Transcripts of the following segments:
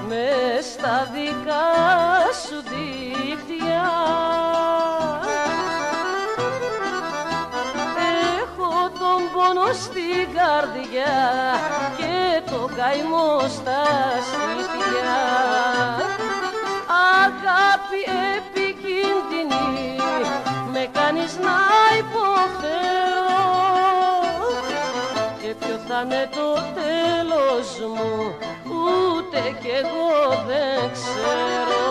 μες στα δικά σου δίχτυα έχω τον πόνο στην καρδιά και το καημό στα στήθια. Αγάπη επικίνδυνη με κάνεις να υποφέρω και ποιο θα είναι το τέλος μου ούτε κι εγώ δεν ξέρω.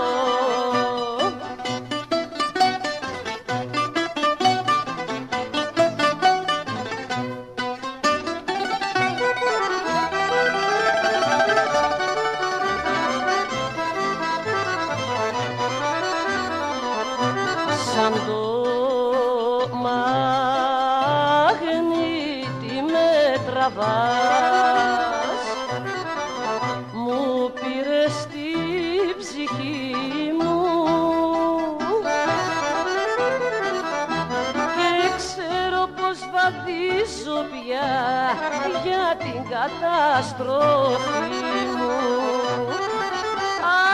Σαν το μαγνήτη με τραβάς, μου πήρες την ψυχή μου και ξέρω πως βαδίζω πια για την καταστροφή μου.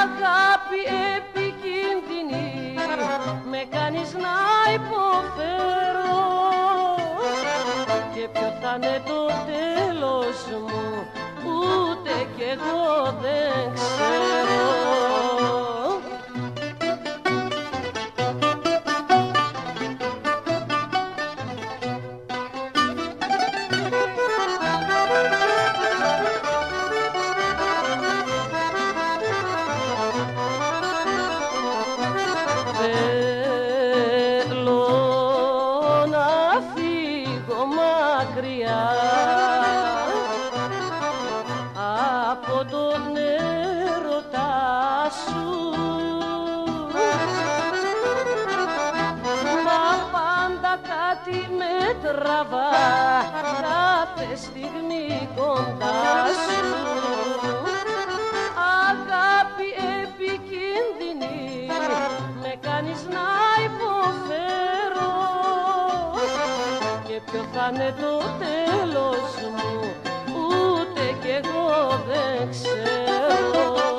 Αγάπη επικίνδυνη με κάνεις να υποφέρω και ποιο θα είναι το τέλος μου ούτε κι εγώ δεν ξέρω. Από τον έρωτα σου μα πάντα κάτι με τραβά κάθε στιγμή κοντά σου. Αγάπη επικίνδυνη με κάνεις να υποφέρω και ποιο θα είναι το τέλος μου ούτε κι εγώ δεν ξέρω.